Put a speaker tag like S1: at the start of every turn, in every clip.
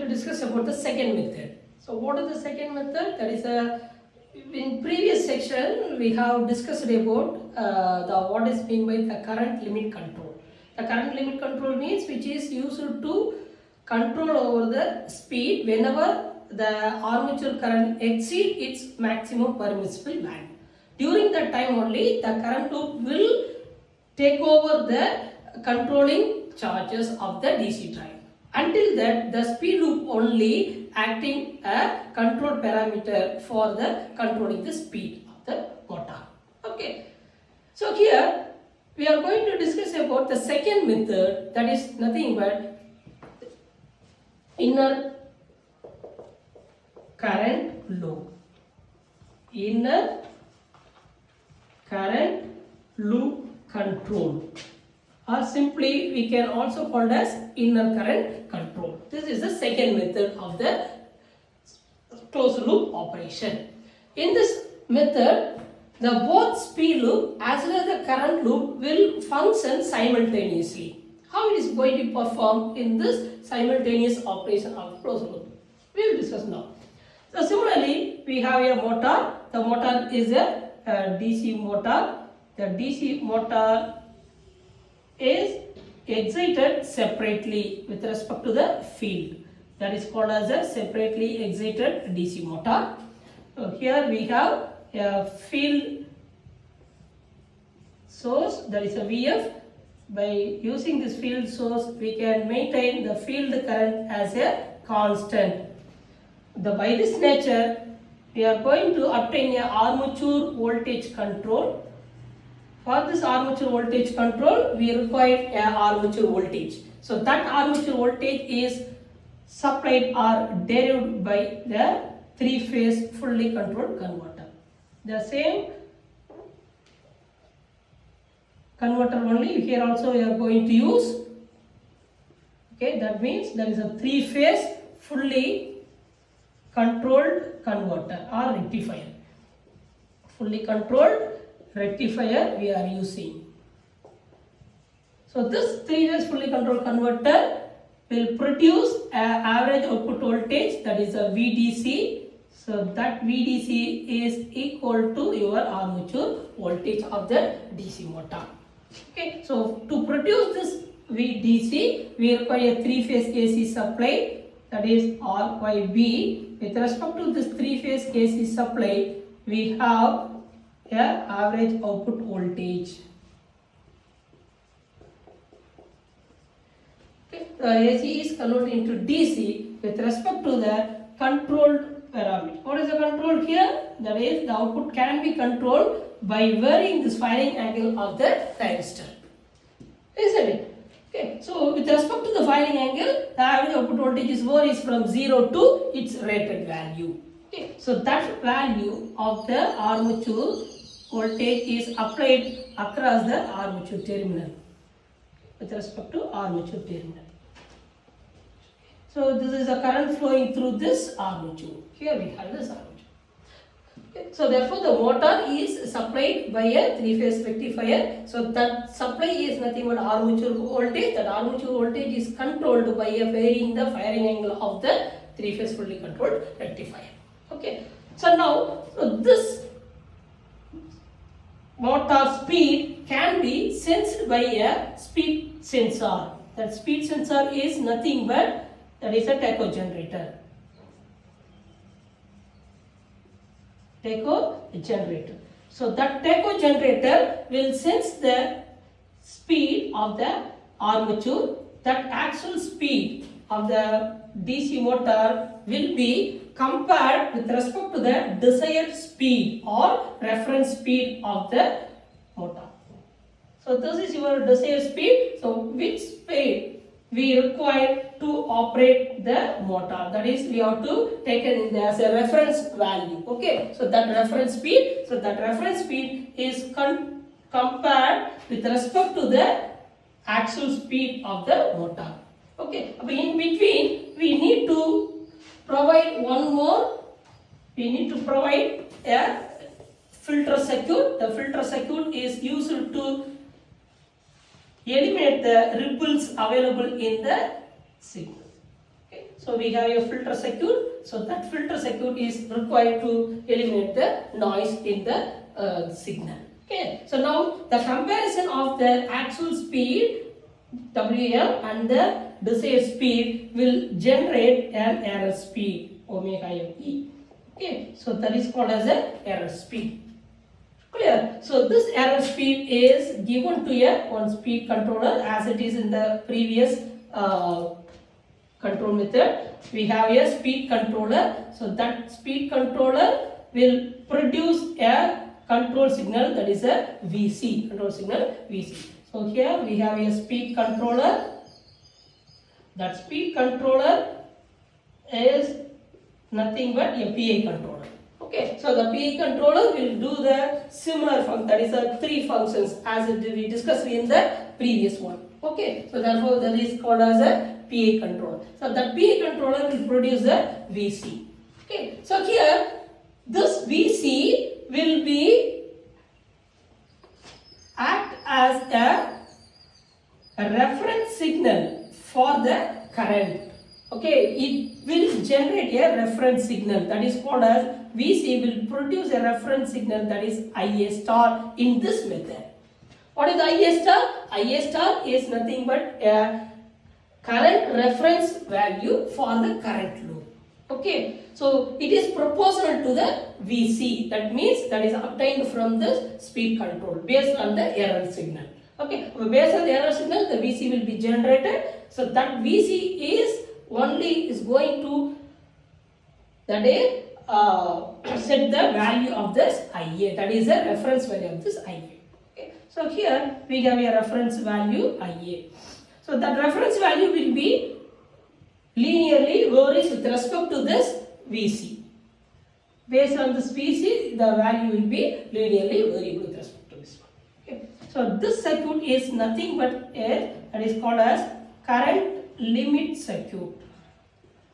S1: discuss about the second method. So what is the second method? That is in previous section we have discussed about what is meant by the current limit control. The current limit control means which is used to control over the speed whenever the armature current exceeds its maximum permissible value. During that time only the current loop will take over the controlling charges of the DC drive. Until that, the speed loop only acting a control parameter for the controlling the speed of the motor. Okay. So here we are going to discuss about the second method, that is nothing but inner current loop. Inner current loop control, or simply we can also call it as inner current control. This is the second method of the closed loop operation. In this method, the both speed loop as well as the current loop will function simultaneously. How it is going to perform in this simultaneous operation of closed loop, we will discuss now. So similarly, we have a motor. The motor is a DC motor. The DC motor is excited separately with respect to the field. That is called as a separately excited DC motor. So here we have a field source, that is a VF. By using this field source, we can maintain the field current as a constant. By this nature, we are going to obtain a armature voltage control. For this armature voltage control, we require a armature voltage. So that armature voltage is supplied or derived by the three-phase fully controlled converter. The same converter only here also we are going to use. Okay, that means there is a three-phase fully controlled converter or rectifier. Fully controlled rectifier we are using. So this three-phase fully controlled converter will produce an average output voltage, that is a VDC. So that VDC is equal to your armature voltage of the DC motor. Okay, so to produce this VDC, we require a three-phase AC supply, that is RYB. With respect to this three-phase AC supply, we have a average output voltage. Okay, the AC is converted into DC with respect to the controlled parameter. What is the control here? That is, the output can be controlled by varying this firing angle of the thyristor. Isn't it? Okay, so with respect to the firing angle, the average output voltage varies from 0 to its rated value. Okay, so that value of the armature voltage is applied across the armature terminal with respect to armature terminal. So this is a current flowing through this armature. Here we have this armature. Okay. So therefore the motor is supplied by a three-phase rectifier. So that supply is nothing but armature voltage. That armature voltage is controlled by a varying the firing angle of the three-phase fully controlled rectifier. Okay. So now this motor speed can be sensed by a speed sensor. That speed sensor is nothing but that is a tacho generator. Tacho generator. So that tacho generator will sense the speed of the armature. That actual speed of the DC motor will be compared with respect to the desired speed or reference speed of the motor. So this is your desired speed. So which speed we require to operate the motor, that is we have to take it as a reference value. Okay, so that reference speed is compared with respect to the actual speed of the motor. Okay, but in between we need to provide one more. We need to provide a filter circuit. The filter circuit is used to eliminate the ripples available in the signal. Okay. So So we have a filter circuit. So that filter circuit is required to eliminate the noise in the signal. Okay. So now the comparison of the actual speed Wm and the desired speed will generate an error speed omega m e. Okay. So that is called as a error speed. Clear? So this error speed is given to a one speed controller as it is in the previous control method. We have a speed controller. So that speed controller will produce a control signal, that is a VC, control signal VC. So here we have a speed controller. That speed controller is nothing but a PI controller. Okay, so the PI controller will do the similar function, that is the three functions as we discussed in the previous one. Okay, so therefore that is called as a PI controller. So the PI controller will produce a VC. Okay, so here this VC will be act as a reference signal for the current. Okay, it will generate a reference signal, that is called as VC will produce a reference signal, that is IA star in this method. What is IA star? IA star is nothing but a current reference value for the current loop. Okay, so it is proportional to the VC, that means that is obtained from the speed control based on the error signal. Okay, based on the error signal the VC will be generated. So that VC is going to that is set the value of this IA, that is a reference value of this IA. Okay. So here we have a reference value IA. So that reference value will be linearly varies with respect to this VC. Based on this VC, the value will be linearly variable with respect to this one. Okay. So this circuit is nothing but that is called as current limit circuit.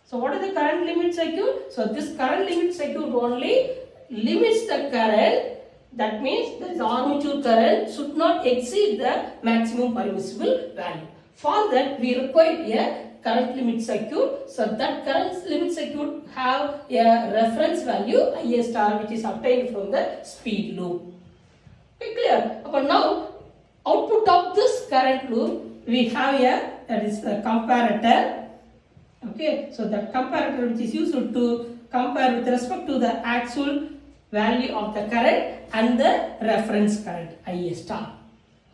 S1: So what is the current limit circuit? So this current limit circuit only limits the current, that means the armature current should not exceed the maximum permissible value. For that we require a current limit circuit. So that current limit circuit have a reference value IA star which is obtained from the speed loop. Okay, clear? But now output of this current loop we have that is the comparator. Okay, so that comparator which is used to compare with respect to the actual value of the current and the reference current IA star.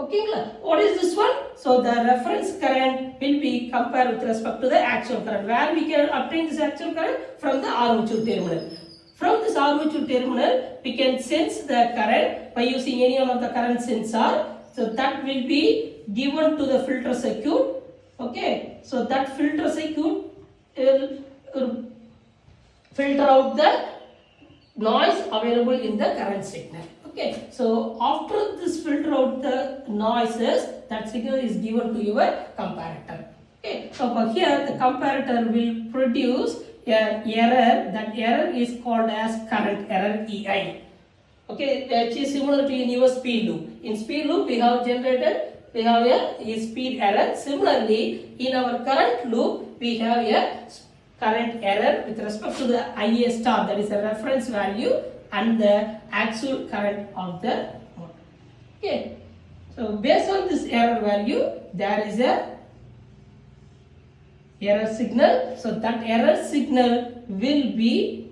S1: Okay, what is this one? So the reference current will be compared with respect to the actual current. Where we can obtain this actual current? From the armature terminal. From this armature terminal we can sense the current by using any one of the current sensor. So that will be given to the filter circuit. Okay, so that filter circuit will filter out the noise available in the current signal. Okay, so after this filter out the noises, that signal is given to your comparator. Okay, so for here the comparator will produce an error. That error is called as current error EI. Okay, which is similar to in your speed loop. In speed loop we have a speed error. Similarly, in our current loop we have a current error with respect to the IA star, that is a reference value, and the actual current of the motor. Okay, so based on this error value there is a error signal. So that error signal will be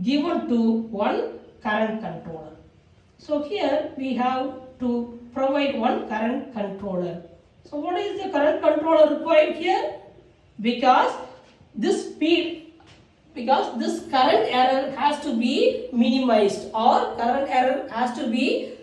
S1: given to one current controller. So here we have to provide one current controller. So what is the current controller required here? Because this current error has to be minimized, or current error has to be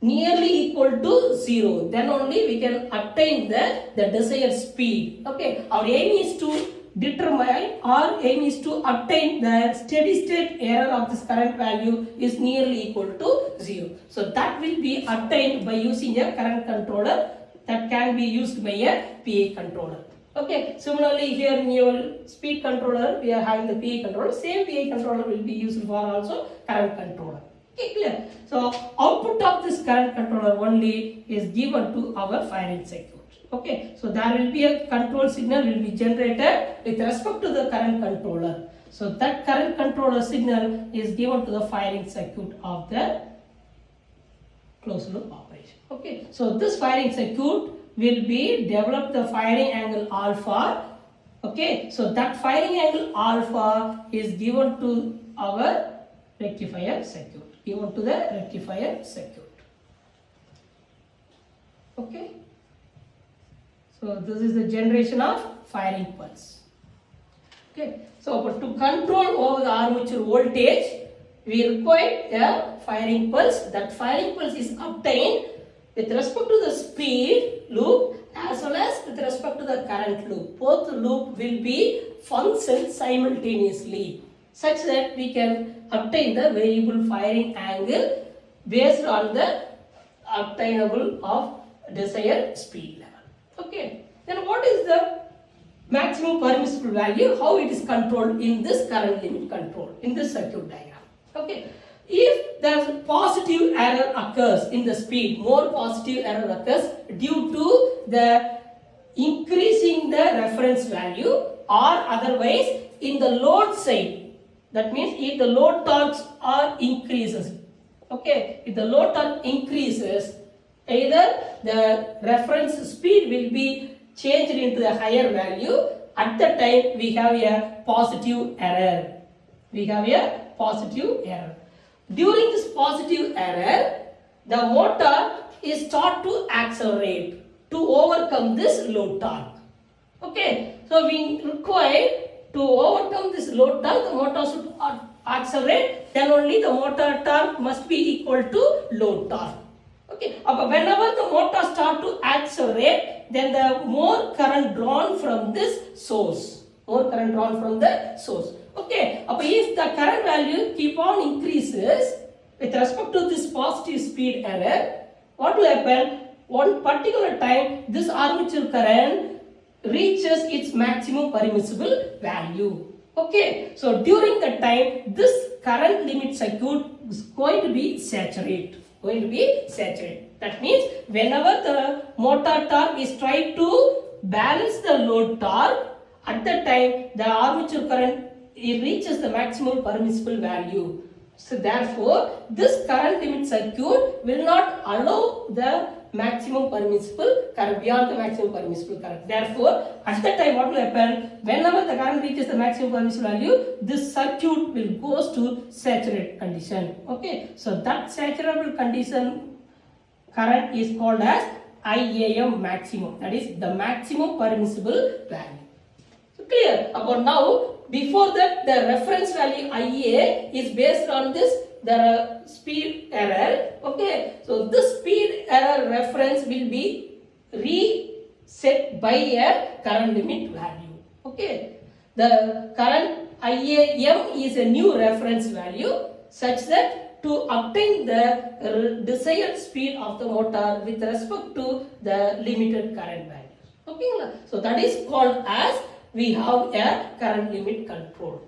S1: nearly equal to 0. Then only we can obtain the desired speed. Okay, our aim is to determine, or aim is to obtain the steady state error of this current value is nearly equal to 0. So that will be obtained by using a current controller that can be used by a PI controller. Okay, similarly here in your speed controller we are having the PI controller. Same PI controller will be used for also current controller. Okay, clear? So output of this current controller only is given to our firing circuit. Okay, so there will be a control signal will be generated with respect to the current controller. So that current controller signal is given to the firing circuit of the closed loop operation. Okay, so this firing circuit will be develop the firing angle alpha. Okay, so that firing angle alpha is given to our rectifier circuit, given to the rectifier circuit. Okay, so this is the generation of firing pulse. Okay, so but to control over the armature voltage, we require a firing pulse. That firing pulse is obtained with respect to the speed loop as well as with respect to the current loop. Both loop will be function simultaneously, such that we can obtain the variable firing angle based on the obtainable of desired speed level. Okay, then what is the maximum permissible value, how it is controlled in this current limit control, in this circuit diagram. Okay, if the positive error occurs in the speed, more positive error occurs due to the increasing the reference value or otherwise in the load side, that means if the load torques are increases. Okay, if the load torque increases, either the reference speed will be changed into the higher value. At the time we have a positive error. We have a positive error. During this positive error, the motor is start to accelerate to overcome this load torque. Okay, so we require to overcome this load torque, the motor should accelerate, then only the motor torque must be equal to load torque. Okay, but whenever the motor start to accelerate, then the more current drawn from this source, more current drawn from the source. Okay, but if the current value keep on increases with respect to this positive speed error, what will happen? One particular time, this armature current reaches its maximum permissible value. Okay, so during the time, this current limit circuit is going to be saturated. That means whenever the motor torque is trying to balance the load torque, at that time the armature current it reaches the maximum permissible value. So therefore, this current limit circuit will not allow the maximum permissible current, beyond the maximum permissible current. Therefore, at that time what will happen? Whenever the current reaches the maximum permissible value, this circuit will goes to saturated condition. Okay, so that saturable condition current is called as IAM maximum. That is the maximum permissible value. So clear about now. Before that, the reference value IA is based on this the speed error. Okay, so this speed error reference will be reset by a current limit value. Okay, the current IAM is a new reference value such that to obtain the desired speed of the motor with respect to the limited current values. Okay, so that is called as we have a current limit control.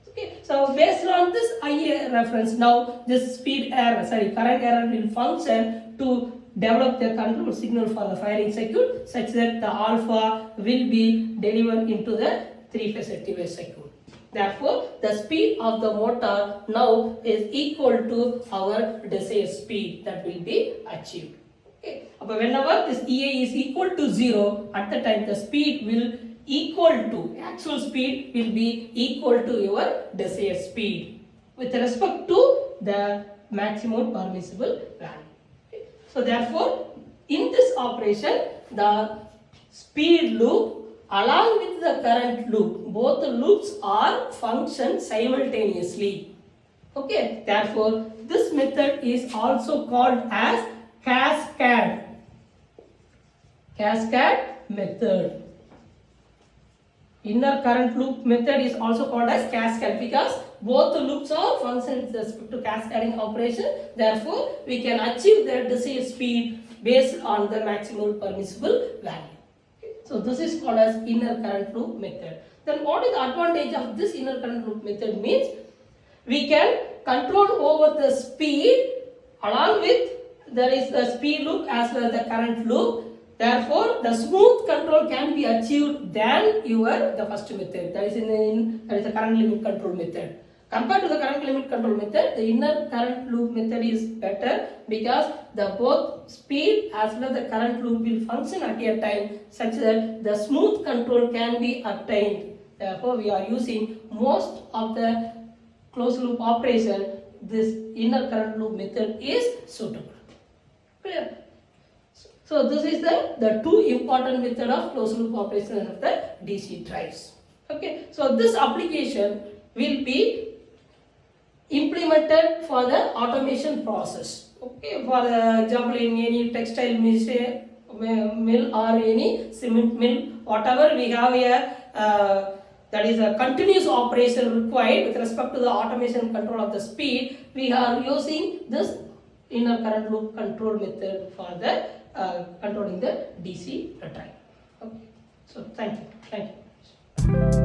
S1: Okay, so based on this IA reference, now this current error will function to develop the control signal for the firing circuit such that the alpha will be delivered into the three-phase rectifier circuit. Therefore, the speed of the motor now is equal to our desired speed that will be achieved. Okay, but whenever this EA is equal to 0, at the time the speed will equal to, actual speed will be equal to your desired speed with respect to the maximum permissible value. Okay. So therefore, in this operation, the speed loop along with the current loop, both the loops are function simultaneously. Okay, therefore, this method is also called as cascade method. Inner current loop method is also called as cascade because both the loops are function with respect to cascading operation. Therefore, we can achieve the desired speed based on the maximum permissible value. Okay. So this is called as inner current loop method. Then what is the advantage of this inner current loop method means? We can control over the speed along with there is the speed loop as well as the current loop Therefore, the smooth control can be achieved than the first method. That is the current limit control method. Compared to the current limit control method, the inner current loop method is better because the both speed as well as the current loop will function at a time such that the smooth control can be obtained. Therefore, we are using most of the closed loop operation. This inner current loop method is suitable. Clear? So this is the two important method of closed loop operation of the DC drives. Okay. So this application will be implemented for the automation process. Okay. For example, in any textile mill or any cement mill, whatever we have here, that is a continuous operation required with respect to the automation control of the speed. We are using this inner current loop control method for the controlling the DC drive. Okay. So thank you.